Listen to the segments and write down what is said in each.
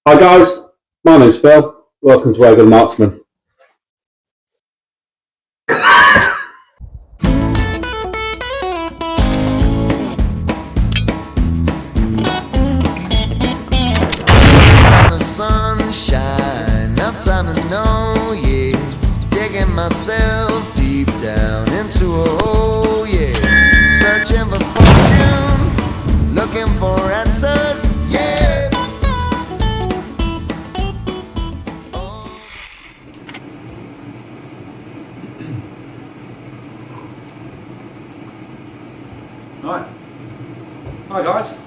Hi guys, my name's Phil. Welcome to Airgun Marksman. The sunshine, I'm time to know, yeah. Digging myself deep down into a hole, yeah. Searching for fortune, looking for answers, yeah. Right. Hi guys.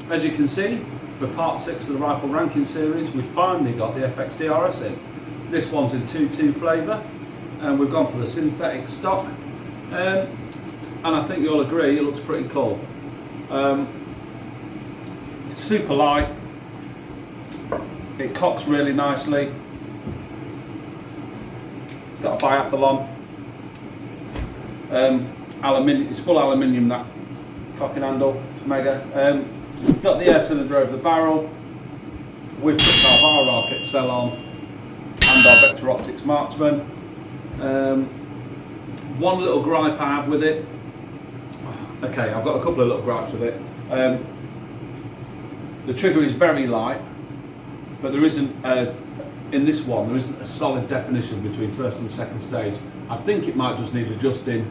As you can see, for part 6 of the rifle ranking series, we've finally got the FX DRS in. This one's in 2.2 flavour, and we've gone for the synthetic stock. And I think you'll agree, it looks pretty cool. It's super light. It cocks really nicely. It's got a biathlon. Aluminium. It's full aluminium, that cocking handle. It's mega. Got the air cylinder over the barrel. We've put our rocket cell on and our Vector Optics Marksman. One little gripe I have with it. Okay, I've got a couple of little gripes with it. The trigger is very light, but there isn't in this one there isn't a solid definition between first and second stage. I think it might just need adjusting,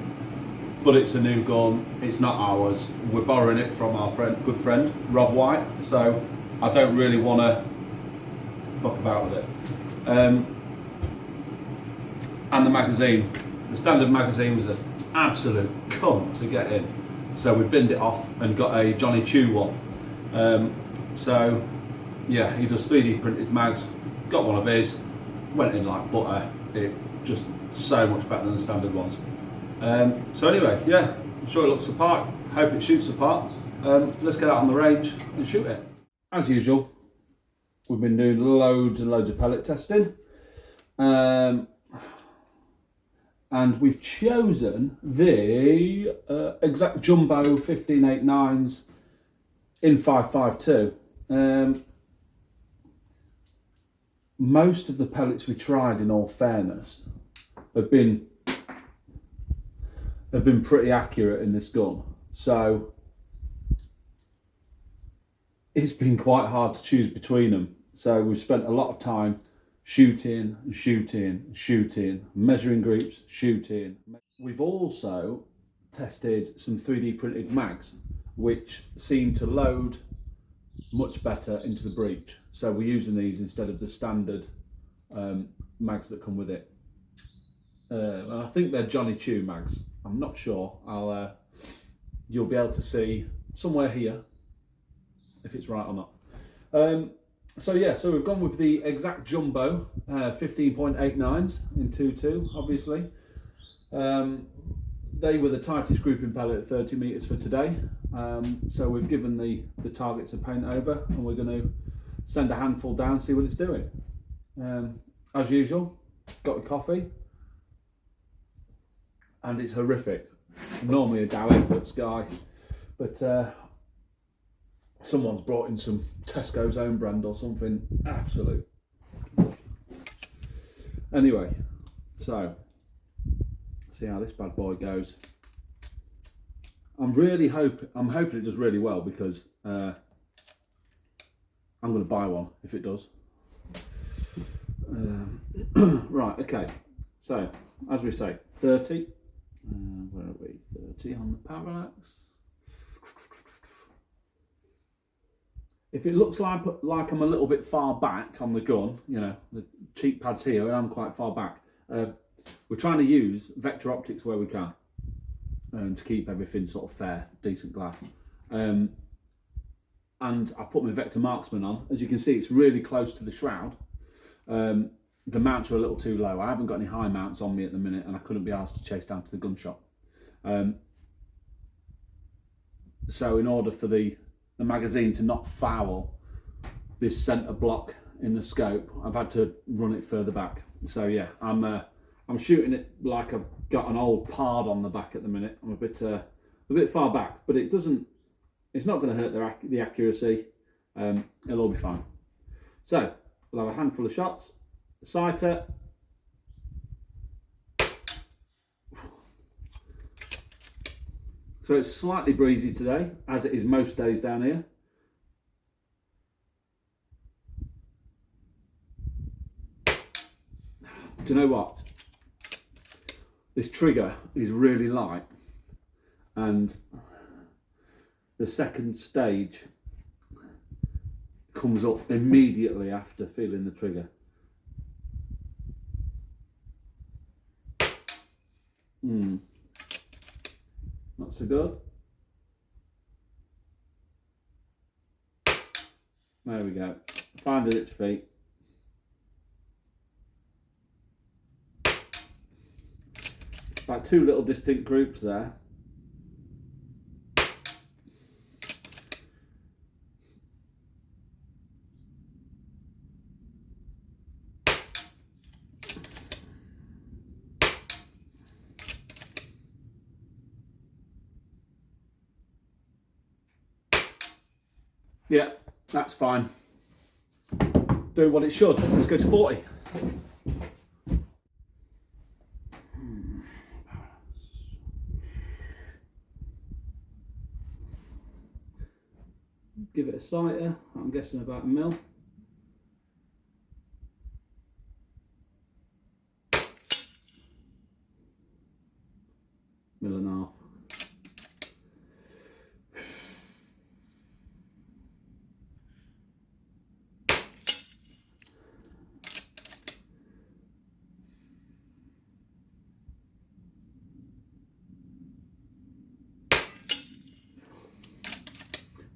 but it's a new gun. It's not ours. We're borrowing it from our good friend Rob White, so I don't really want to fuck about with it. And the magazine, the standard magazine was an absolute cunt to get in, so we binned it off and got a Johnny Chew one. So yeah, he does 3D printed mags. Got one of his, went in like butter. It just so much better than the standard ones. So anyway, yeah, I'm sure it looks the part. Hope it shoots the part. Let's get out on the range and shoot it. As usual, we've been doing loads and loads of pellet testing. And we've chosen the exact jumbo 1589s in 5.52. Most of the pellets we tried, in all fairness, have been pretty accurate in this gun, so it's been quite hard to choose between them. So we've spent a lot of time shooting, measuring groups, shooting. We've also tested some 3D printed mags, which seem to load much better into the breech. So we're using these instead of the standard mags that come with it. And I think they're Johnny Chew mags. I'm not sure. You'll be able to see somewhere here if it's right or not. So yeah, so we've gone with the exact jumbo 15.89s in 2.2, obviously. They were the tightest grouping pellet at 30 metres for today. So we've given the targets a paint over, and we're going to send a handful down, see what it's doing. As usual, got a coffee, and it's horrific. Normally a Dow Inputs guy, but someone's brought in some Tesco's own brand or something. Absolute. Anyway, so see how this bad boy goes. I'm hoping it does really well, because I'm going to buy one if it does. Right, okay. So as we say, 30. Where are we? 30 on the parallax. If it looks like I'm a little bit far back on the gun, you know, the cheek pad's here and I'm quite far back, we're trying to use Vector Optics where we can, to keep everything sort of fair, decent glass. And I've put my Vector Marksman on. As you can see, it's really close to the shroud. The mounts are a little too low. I haven't got any high mounts on me at the minute, and I couldn't be asked to chase down to the gun shop. So in order for the magazine to not foul this centre block in the scope, I've had to run it further back. So yeah, I'm shooting it like I've got an old pard on the back at the minute. I'm a bit far back, but it's not going to hurt the accuracy. It'll all be fine. So we'll have a handful of shots. The sighter. So it's slightly breezy today, as it is most days down here. Do you know what? This trigger is really light, and the second stage comes up immediately after feeling the trigger. Not so good. There we go. Finding its feet. Like two little distinct groups there. Yeah, that's fine. Doing what it should. Let's go to 40. Give it a sighter, I'm guessing about a mil. Mil and a half.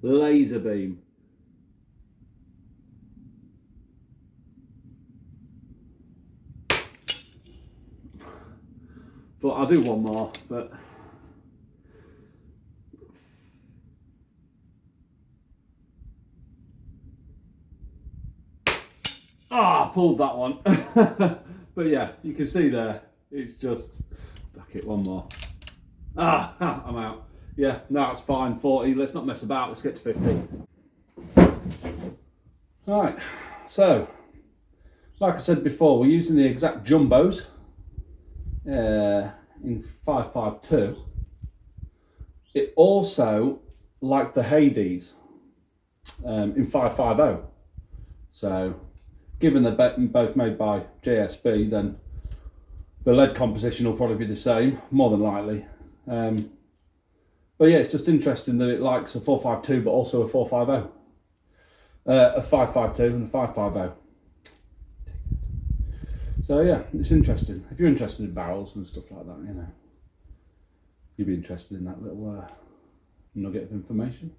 Laser beam. Thought I'll do one more, but I pulled that one. But yeah, you can see there, it's just back it one more. I'm out. Yeah, no, it's fine. 40. Let's not mess about. Let's get to 50. Right. So, like I said before, we're using the exact jumbos in 552. It also, like the Hades, in 550. So, given they're both made by JSB, then the lead composition will probably be the same, more than likely. But yeah, it's just interesting that it likes a 452 but also a 450. A 552 and a 550. So yeah, it's interesting. If you're interested in barrels and stuff like that, you know, you'd be interested in that little nugget of information.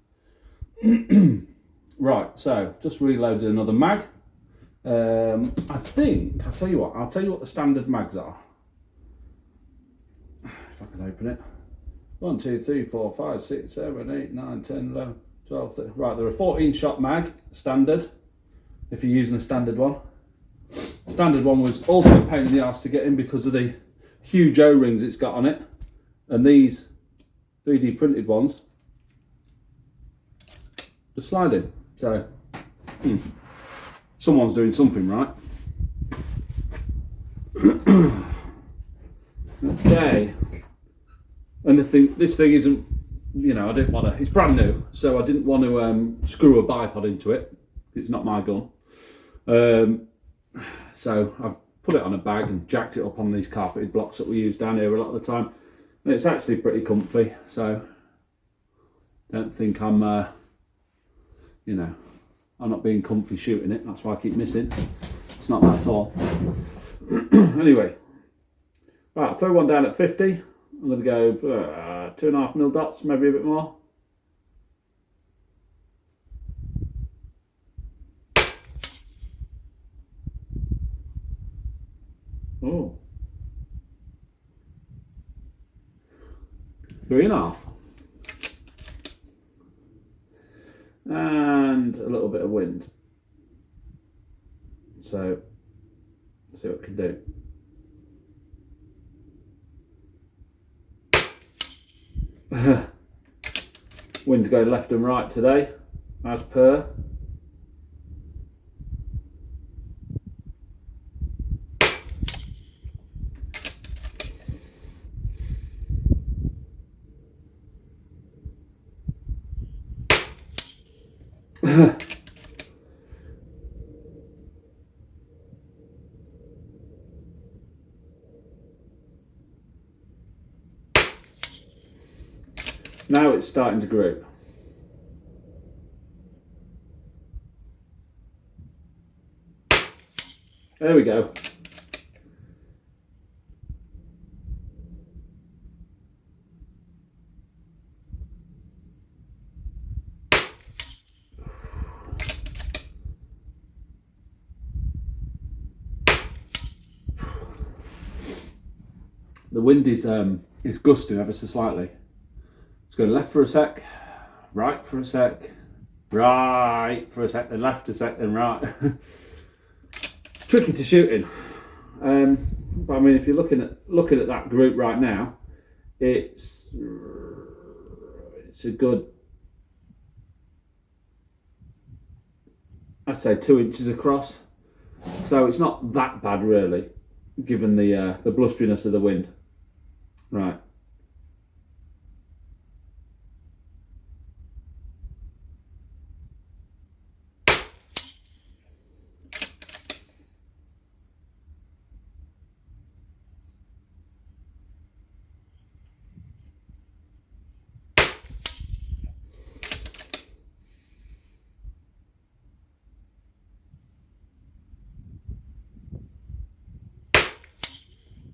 Right, so just reloaded another mag. I think, I'll tell you what the standard mags are. If I can open it. 1, 2, 3, 4, 5, 6, 7, 8, 9, 10, 11, 12, 13. Right, they're a 14 shot mag, standard, if you're using a standard one. Standard one was also a pain in the arse to get in because of the huge O-rings it's got on it. And these 3D printed ones just slide in. So, someone's doing something right. Okay. And this thing isn't, you know, I didn't want to, it's brand new, so I didn't want to screw a bipod into it. It's not my gun. So I've put it on a bag and jacked it up on these carpeted blocks that we use down here a lot of the time. And it's actually pretty comfy, so don't think I'm, you know, I'm not being comfy shooting it. That's why I keep missing. It's not that at all. Anyway, right, I'll throw one down at 50. I'm going to go 2.5 mil dots, maybe a bit more. Oh. 3.5. And a little bit of wind. So, see what it can do. Wind going left and right today, as per. Now it's starting to group. There we go. The wind is gusting ever so slightly. It's going left for a sec, right for a sec, right for a sec, then left a sec, then right. Tricky to shoot in. But I mean, if you're looking at that group right now, it's a good, I'd say 2 inches across. So it's not that bad really, given the blusteriness of the wind. Right.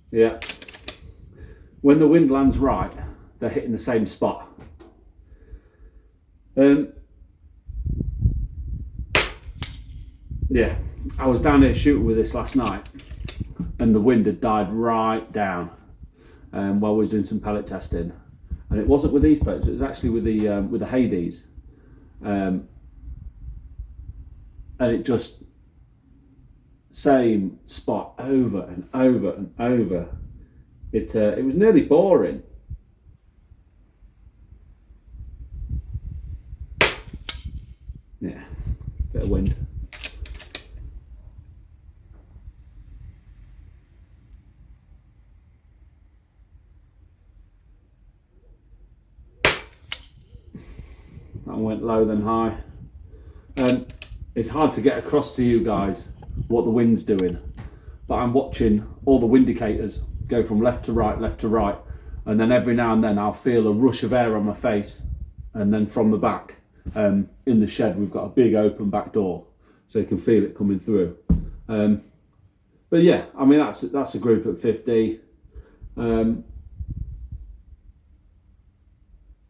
Yeah. When the wind lands right, they're hitting the same spot. Yeah, I was down here shooting with this last night, and the wind had died right down while we was doing some pellet testing, and it wasn't with these pellets. It was actually with the Hades, and it just same spot over and over and over. It was nearly boring. Yeah, bit of wind. That went low then high. It's hard to get across to you guys what the wind's doing, but I'm watching all the wind indicators go from left to right, and then every now and then I'll feel a rush of air on my face, and then from the back, in the shed we've got a big open back door, so you can feel it coming through. But yeah, I mean that's a group at 50.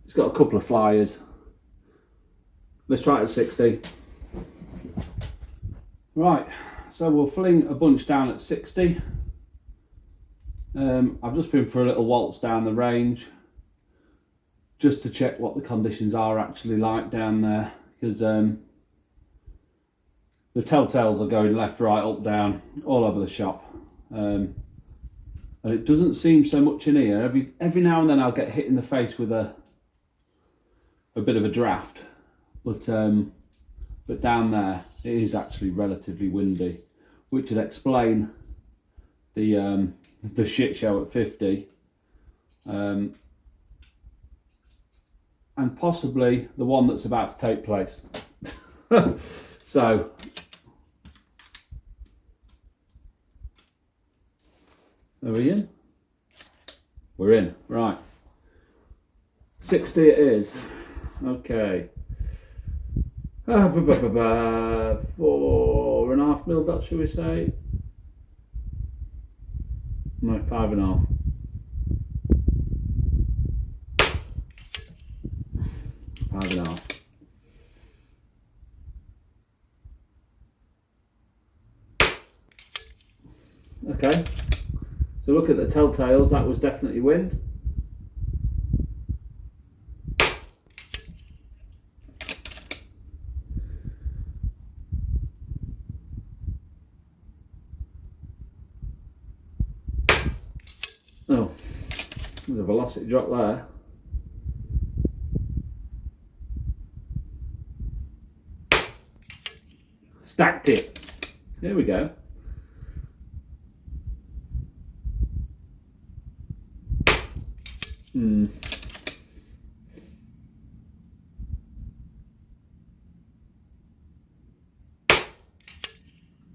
It's got a couple of flyers. Let's try it at 60. Right, so we'll fling a bunch down at 60. I've just been for a little waltz down the range just to check what the conditions are actually like down there, because the telltales are going left, right, up, down, all over the shop, and it doesn't seem so much in here. Every now and then I'll get hit in the face with a bit of a draft, but down there it is actually relatively windy, which would explain the shit show at 50, and possibly the one that's about to take place. So are we in? We're in, right. 60 it is. Okay. 4.5 mil dot, should we say? No, 5.5. Okay, so look at the telltales. That was definitely wind. Oh, there's a velocity drop there. Stacked it. There we go.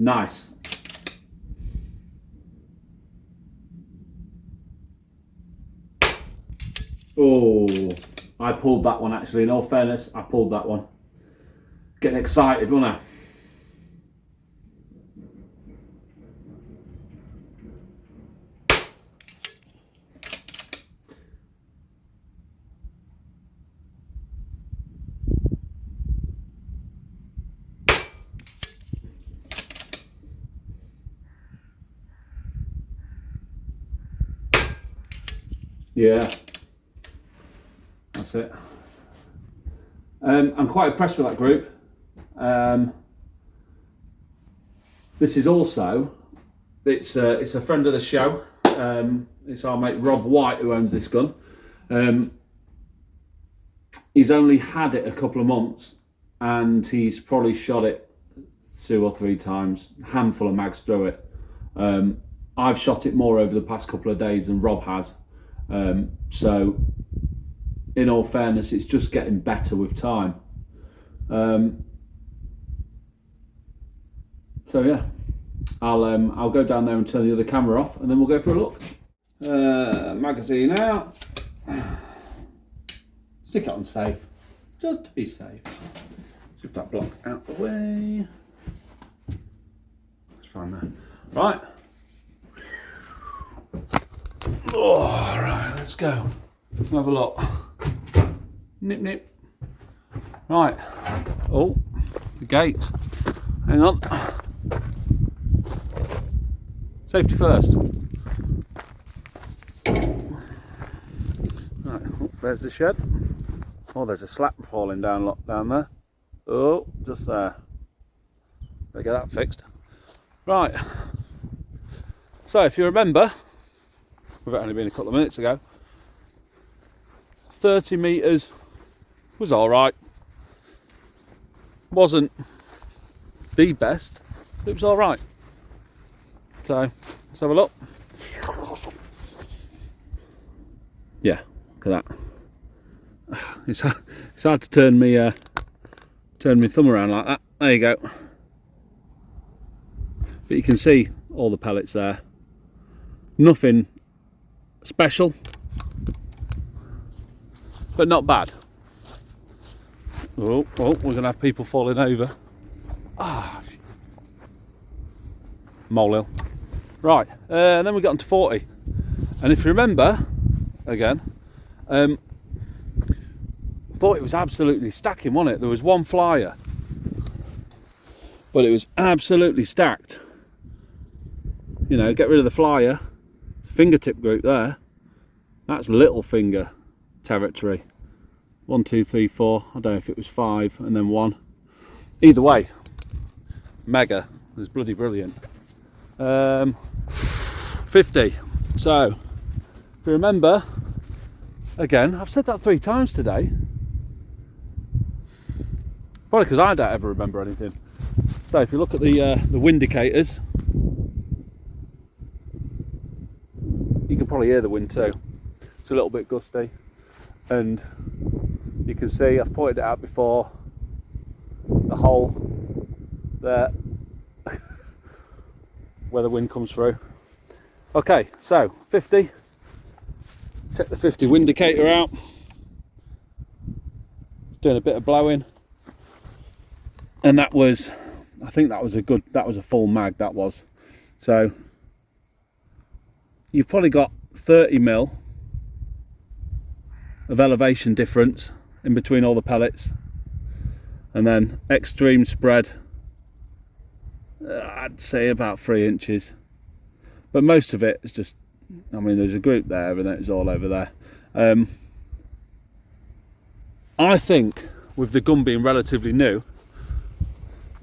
Nice. Oh, I pulled that one actually. In all fairness, I pulled that one. Getting excited, wasn't I? Yeah, that's it. I'm quite impressed with that group. This is also, it's a friend of the show. It's our mate Rob White who owns this gun. He's only had it a couple of months and he's probably shot it 2 or 3 times, a handful of mags through it. I've shot it more over the past couple of days than Rob has. So in all fairness, it's just getting better with time. So yeah, I'll go down there and turn the other camera off and then we'll go for a look. Magazine out. Stick it on safe, just to be safe. Shift that block out the way. That's fine there. Right. Oh, right, let's go. Have a look. Nip, nip. Right. Oh, the gate. Hang on. Safety first. Right, oh, there's the shed. Oh, there's a slap falling down there. Oh, just there. Better get that fixed. Right. So, if you remember, with it only been a couple of minutes ago, 30 metres was alright. Wasn't the best, but it was alright. So, let's have a look. Yeah, look at that. It's hard to turn my thumb around like that. There you go. But you can see all the pellets there. Nothing special, but not bad. Oh, we're going to have people falling over. Ah, molehill. Right, and then we got on to 40. And if you remember, again, 40 was absolutely stacking, wasn't it? There was one flyer, but it was absolutely stacked. You know, get rid of the flyer. Fingertip group there. That's little finger territory. 1, 2, 3, 4. I don't know if it was 5 and then 1. Either way, mega. It was bloody brilliant. 50. So, if you remember, again, I've said that 3 times today. Probably because I don't ever remember anything. So if you look at the wind indicators, you can probably hear the wind too. It's a little bit gusty, and you can see I've pointed it out before, the hole there where the wind comes through. Okay, so 50. Take the 50 wind indicator out. Doing a bit of blowing, and that was, I think that was a full mag, that was. So you've probably got 30 mil of elevation difference in between all the pellets, and then extreme spread, I'd say about 3 inches, but most of it is just, I mean, there's a group there and it's all over there. I think with the gun being relatively new,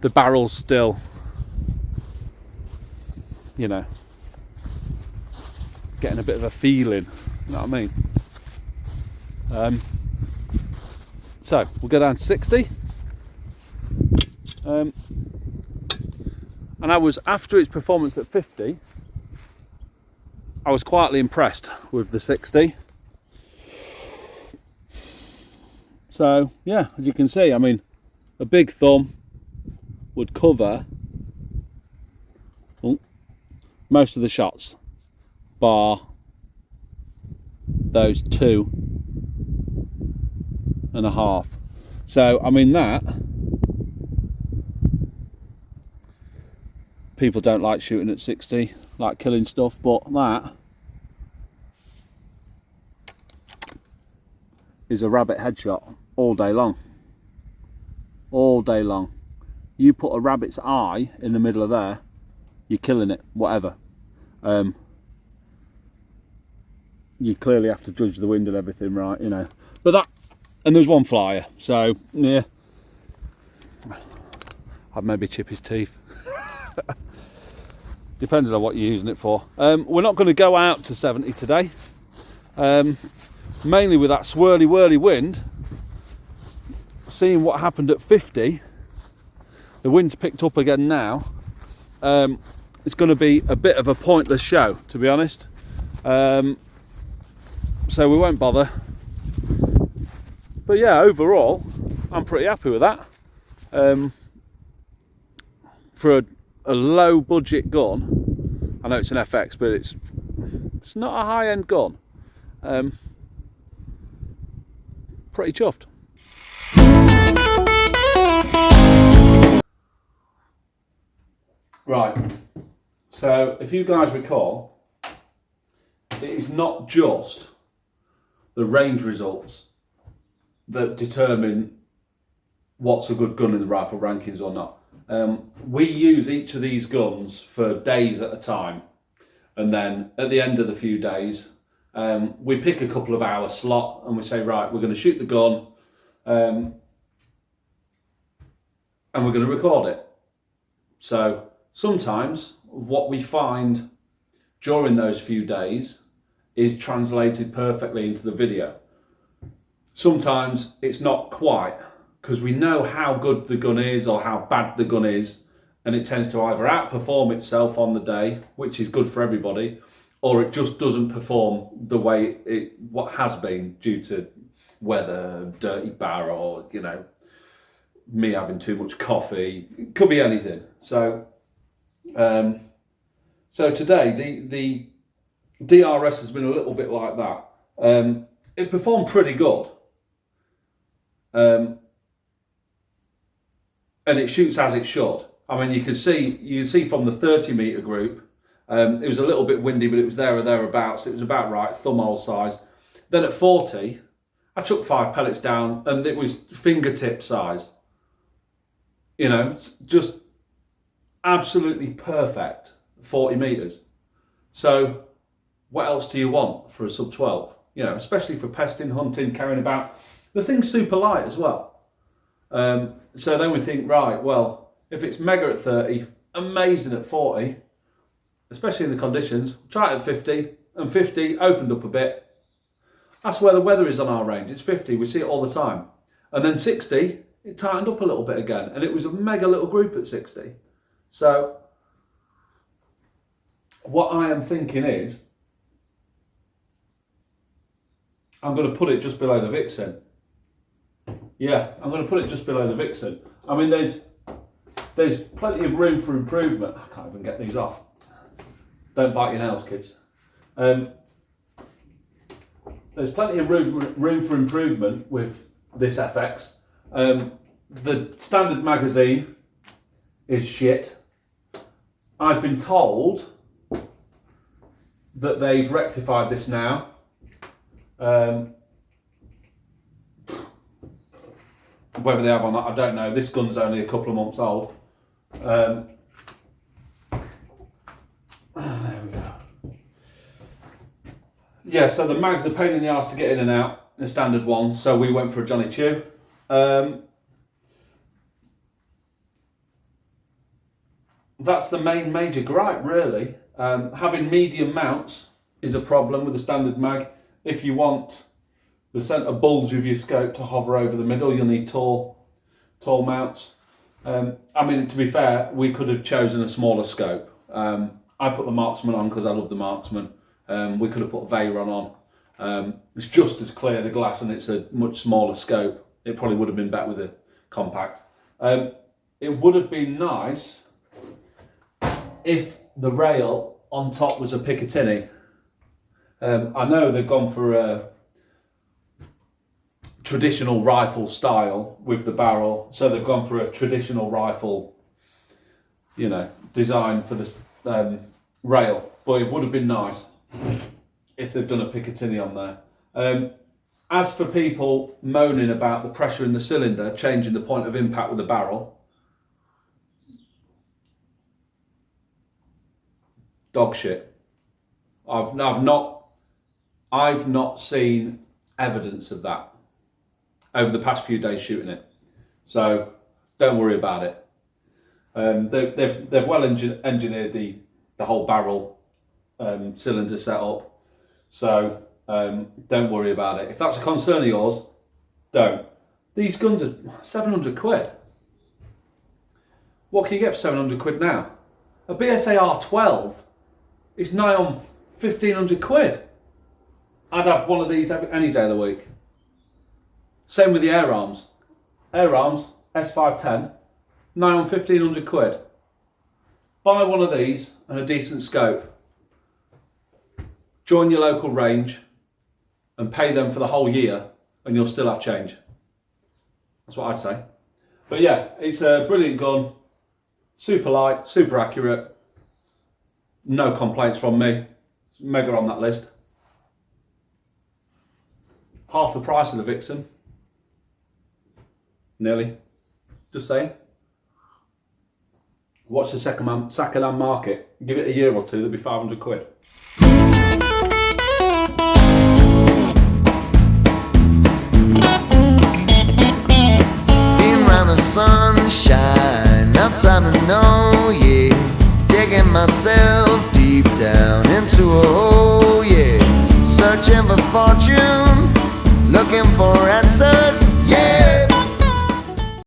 the barrel's still, you know, getting a bit of a feeling, you know what I mean? So we'll go down to 60. And I was, after its performance at 50, I was quietly impressed with the 60. So yeah, as you can see, I mean, a big thumb would cover most of the shots, bar those 2.5. So I mean, that people don't like shooting at 60, like killing stuff, but that is a rabbit headshot all day long. All day long. You put a rabbit's eye in the middle of there, you're killing it, whatever. You clearly have to judge the wind and everything, right, you know. But that, and there's one flyer, so yeah. I'd maybe chip his teeth. Depending on what you're using it for. We're not going to go out to 70 today. Mainly with that swirly whirly wind. Seeing what happened at 50, the wind's picked up again now. It's going to be a bit of a pointless show, to be honest. So we won't bother. But yeah, overall, I'm pretty happy with that. For a low budget gun, I know it's an FX, but it's not a high-end gun. Pretty chuffed. Right, so if you guys recall, it is not just the range results that determine what's a good gun in the rifle rankings or not. We use each of these guns for days at a time, and then at the end of the few days, we pick a couple of hour slot and we say, right, we're going to shoot the gun, and we're going to record it. So sometimes what we find during those few days is translated perfectly into the video. Sometimes it's not quite, because we know how good the gun is or how bad the gun is, and it tends to either outperform itself on the day, which is good for everybody, or it just doesn't perform the way what has been due to weather, dirty barrel, you know, me having too much coffee. It could be anything. So today the DRS has been a little bit like that. It performed pretty good, and it shoots as it should. I mean, you can see from the 30 metre group, it was a little bit windy, but it was there or thereabouts. It was about right, thumbhole size. Then at 40, I took 5 pellets down, and it was fingertip size. You know, just absolutely perfect 40 metres. So what else do you want for a sub 12? You know, especially for pesting, hunting, carrying about. The thing's super light as well. So then we think, right, well, if it's mega at 30, amazing at 40, especially in the conditions, try it at 50, and 50 opened up a bit. That's where the weather is on our range. It's 50, we see it all the time. And then 60, it tightened up a little bit again, and it was a mega little group at 60. So what I am thinking is, I'm going to put it just below the Vixen. Yeah, I'm going to put it just below the Vixen. I mean, there's plenty of room for improvement. I can't even get these off. Don't bite your nails, kids. There's plenty of room for improvement with this FX. The standard magazine is shit. I've been told that they've rectified this now. Whether they have or not, I don't know. This gun's only a couple of months old. There we go. Yeah, so the mag's a pain in the arse to get in and out, the standard one, so we went for a Johnny Chew. That's the main major gripe, really. Having medium mounts is a problem with the standard mag. If you want the centre bulge of your scope to hover over the middle, you'll need tall mounts. I mean, to be fair, we could have chosen a smaller scope. I put the Marksman on because I love the Marksman. We could have put Veyron on. It's just as clear, the glass, and it's a much smaller scope. It probably would have been better with a compact. It would have been nice if the rail on top was a Picatinny. I know they've gone for a traditional rifle style with the barrel, so they've gone for a traditional rifle, you know, design for this rail. But it would have been nice if they've done a Picatinny on there. As for people moaning about the pressure in the cylinder changing the point of impact with the barrel, dog shit. I've not seen evidence of that over the past few days shooting it, so don't worry about it. They've well engineered the whole barrel cylinder setup, so don't worry about it. If that's a concern of yours, don't. These guns are 700 quid. What can you get for 700 quid now? A BSAR 12 is nigh on 1,500 quid. I'd have one of these any day of the week. Same with the air arms. Air arms, S510, nigh on 1,500 quid. Buy one of these and a decent scope. Join your local range and pay them for the whole year and you'll still have change. That's what I'd say. But yeah, it's a brilliant gun. Super light, super accurate. No complaints from me. It's mega on that list. Half the price of the Vixen. Nearly. Just saying. Watch the second-hand market. Give it a year or two, there'll be 500 quid. Been round the sunshine, enough time to know, yeah. Digging myself deep down into a hole, yeah. Searching for